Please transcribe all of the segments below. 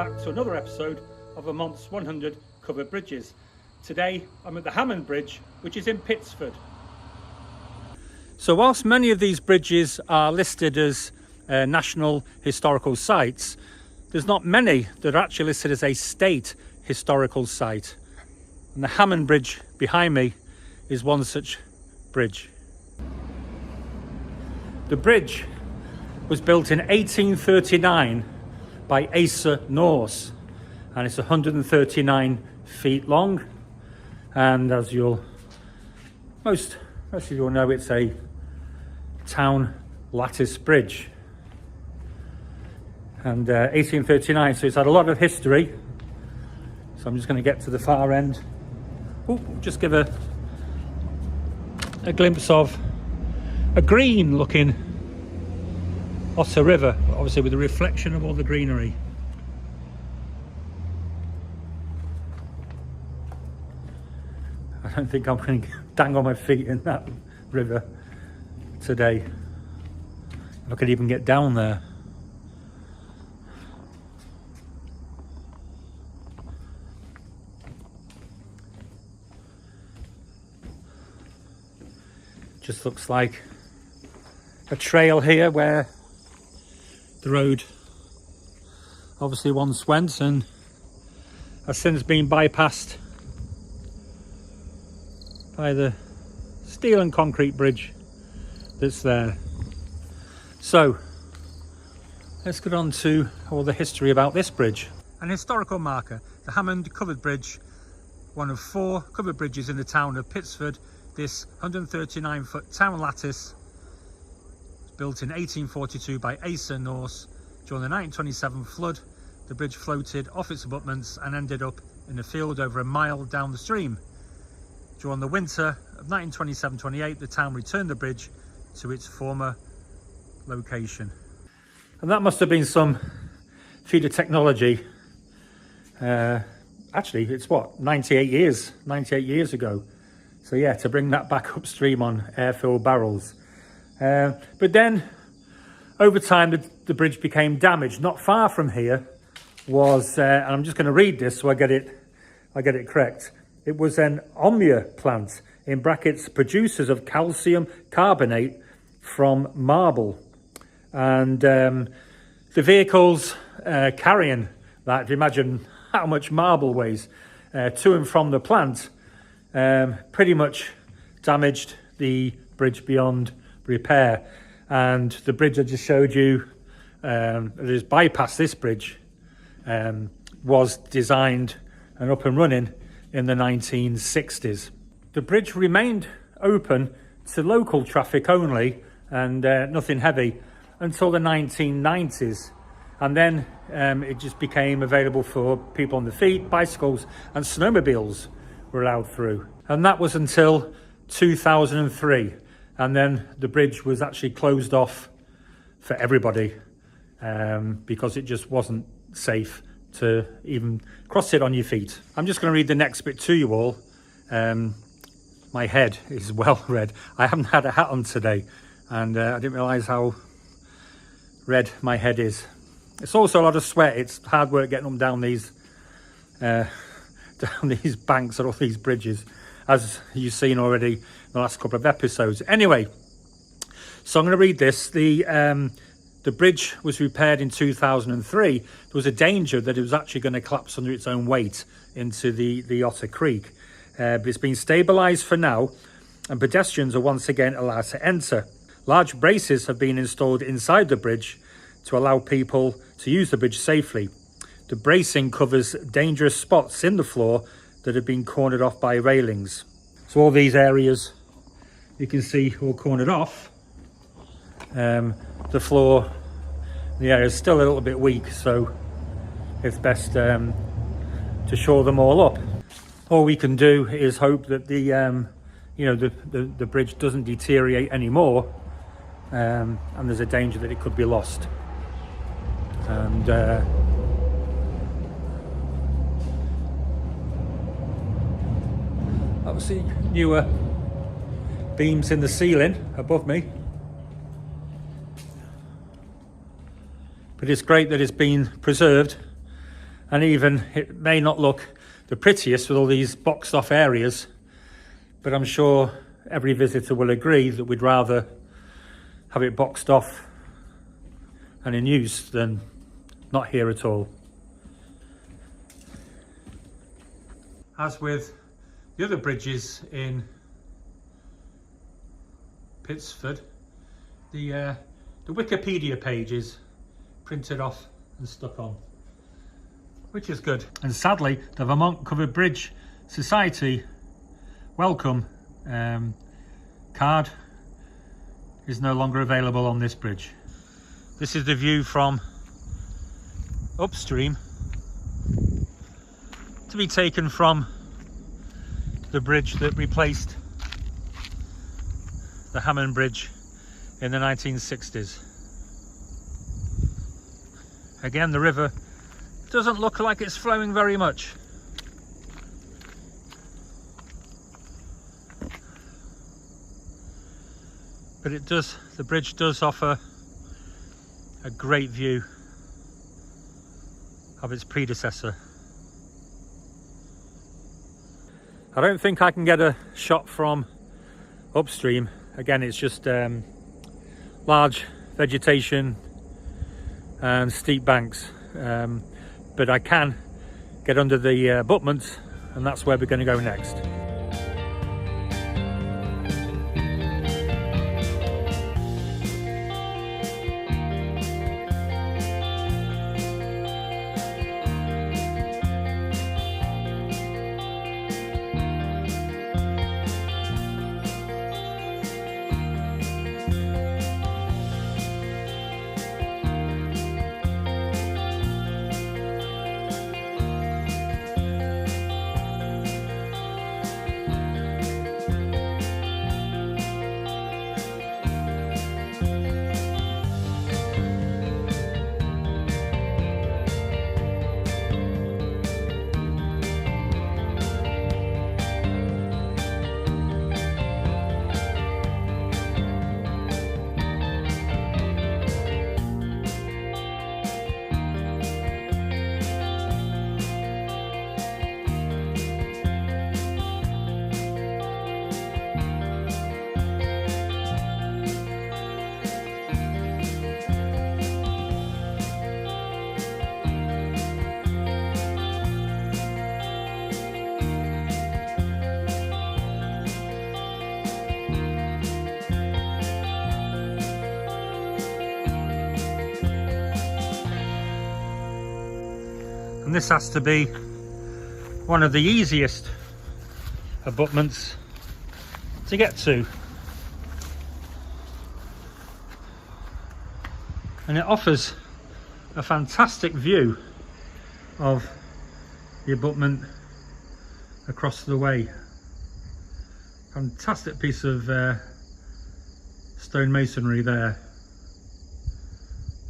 back to another episode of Vermont's 100 covered bridges. Today I'm at the Hammond Bridge, which is in Pittsford. So whilst many of these bridges are listed as national historical sites, there's not many that are actually listed as a state historical site. And the Hammond Bridge behind me is one such bridge. The bridge was built in 1839 by Asa Norse, and it's 139 feet long, and as most of you will know, it's a town lattice bridge, and 1839, so it's had a lot of history. So I'm just going to get to the far end. Just give a glimpse of a green looking Otter River, obviously with the reflection of all the greenery. I don't think I'm going to dangle my feet in that river today, if I could even get down there. Just looks like a trail here where the road obviously once went and has since been bypassed by the steel and concrete bridge that's there. So let's get on to all the history about this bridge. An historical marker, the Hammond Covered Bridge, one of 4 covered bridges in the town of Pittsford. This 139-foot town lattice was built in 1842 by Asa Norse. During the 1927 flood, the bridge floated off its abutments and ended up in a field over a mile down the stream. During the winter of 1927-28, the town returned the bridge to its former location. And that must have been some feat of technology. Actually, it's what, 98 years ago. So yeah, to bring that back upstream on air-filled barrels. But then, over time, the bridge became damaged. Not far from here was, and I'm just going to read this so I get it correct. It was an Omnia plant, in brackets, producers of calcium carbonate from marble. And the vehicles carrying that, if you imagine how much marble weighs, to and from the plant, pretty much damaged the bridge beyond repair. And the bridge I just showed you, that has bypassed this bridge, was designed and up and running in the 1960s. The bridge remained open to local traffic only and nothing heavy until the 1990s. And then it just became available for people on the feet, bicycles and snowmobiles were allowed through. And that was until 2003. And then the bridge was actually closed off for everybody because it just wasn't safe to even cross it on your feet. I'm just going to read the next bit to you all. My head is well red. I haven't had a hat on today, and I didn't realise how red my head is. It's also a lot of sweat. It's hard work getting them down these banks or off these bridges, as you've seen already in the last couple of episodes. Anyway, so I'm going to read this. The bridge was repaired in 2003. There was a danger that it was actually going to collapse under its own weight into the Otter Creek. But it's been stabilised for now, and pedestrians are once again allowed to enter. Large braces have been installed inside the bridge to allow people to use the bridge safely. The bracing covers dangerous spots in the floor that have been cornered off by railings. So all these areas you can see all cornered off. The floor, the area is still a little bit weak, so it's best to shore them all up. All we can do is hope that the bridge doesn't deteriorate anymore, and there's a danger that it could be lost. And obviously newer beams in the ceiling above me. But it's great that it's been preserved And even it may not look the prettiest with all these boxed off areas, but I'm sure every visitor will agree that we'd rather have it boxed off and in use than not here at all. As with the other bridges in Pittsford, the Wikipedia page is printed off and stuck on, which is good. And sadly, the Vermont Covered Bridge Society welcome card is no longer available on this bridge. This is the view from upstream, to be taken from the bridge that replaced the Hammond Bridge in the 1960s. Again, the river doesn't look like it's flowing very much. But it does, the bridge does offer a great view of its predecessor. I don't think I can get a shot from upstream. Again, it's just large vegetation and steep banks, but I can get under the abutments, and that's where we're going to go next. And this has to be one of the easiest abutments to get to, and it offers a fantastic view of the abutment across the way. Fantastic piece of stone masonry there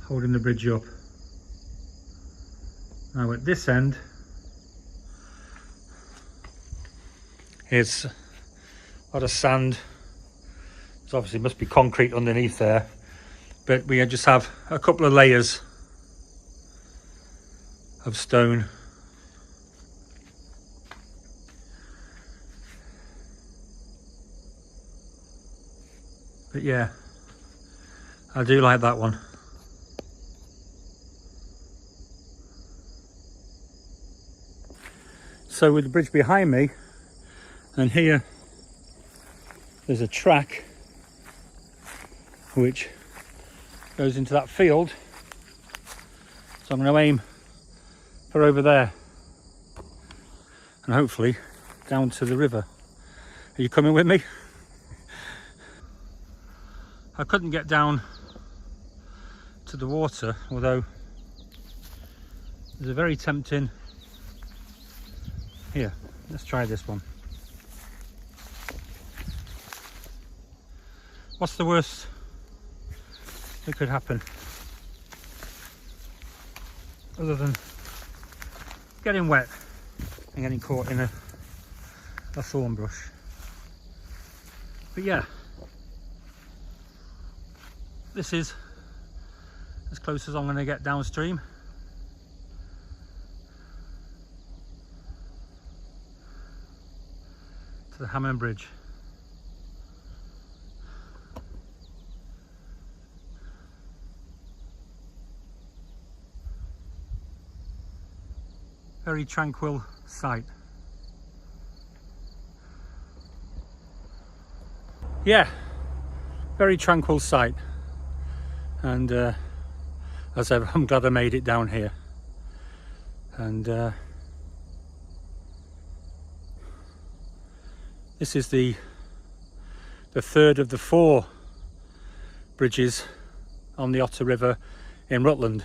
holding the bridge up. Now at this end, it's a lot of sand. There's obviously must be concrete underneath there, but we just have a couple of layers of stone. But yeah, I do like that one. So with the bridge behind me, and here there's a track which goes into that field, so I'm going to aim for over there and hopefully down to the river. Are you coming with me? I couldn't get down to the water, although there's a very tempting. Here, let's try this one. What's the worst that could happen? Other than getting wet and getting caught in a thorn brush. But yeah, this is as close as I'm going to get downstream. the Hammond Bridge. Very tranquil sight. Yeah, very tranquil sight. And as ever, I'm glad I made it down here. And this is the third of the 4 bridges on the Otter River in Rutland.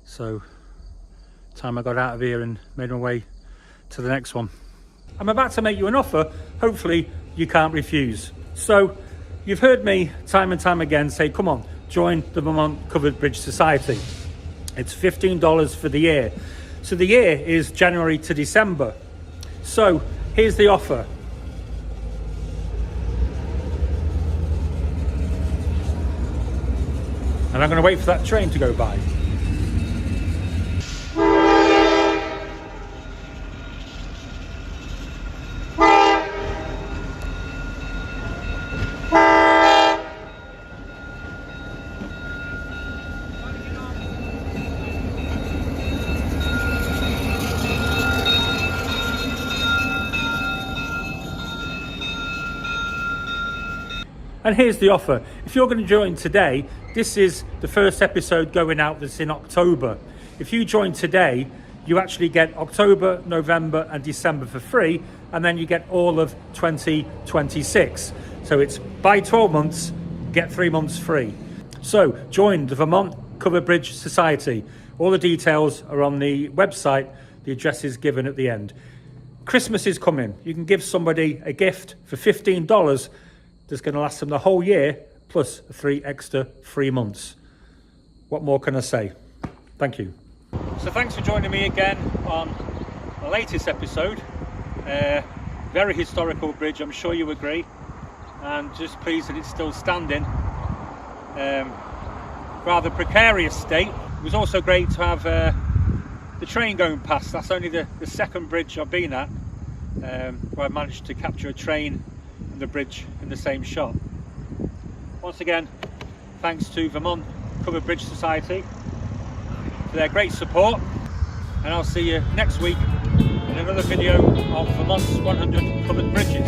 So, time I got out of here and made my way to the next one. I'm about to make you an offer, hopefully you can't refuse. So, you've heard me time and time again say, come on, join the Vermont Covered Bridge Society. It's $15 for the year. So the year is January to December. So here's the offer. And I'm going to wait for that train to go by. And here's the offer. If you're going to join today, this is the first episode going out that's in October. If you join today, you actually get October, November and December for free, and then you get all of 2026. So it's buy 12 months, get 3 months free. So join the Vermont Covered Bridge Society. All the details are on the website. The address is given at the end. Christmas is coming. You can give somebody a gift for $15 that's going to last them the whole year, plus 3 extra free months. What more can I say? Thank you. So thanks for joining me again on the latest episode. Very historical bridge, I'm sure you agree. And just pleased that it's still standing. Rather precarious state. It was also great to have the train going past. That's only the second bridge I've been at where I managed to capture a train and the bridge in the same shot. Once again, thanks to Vermont Covered Bridge Society for their great support, and I'll see you next week in another video of Vermont's 100 covered bridges.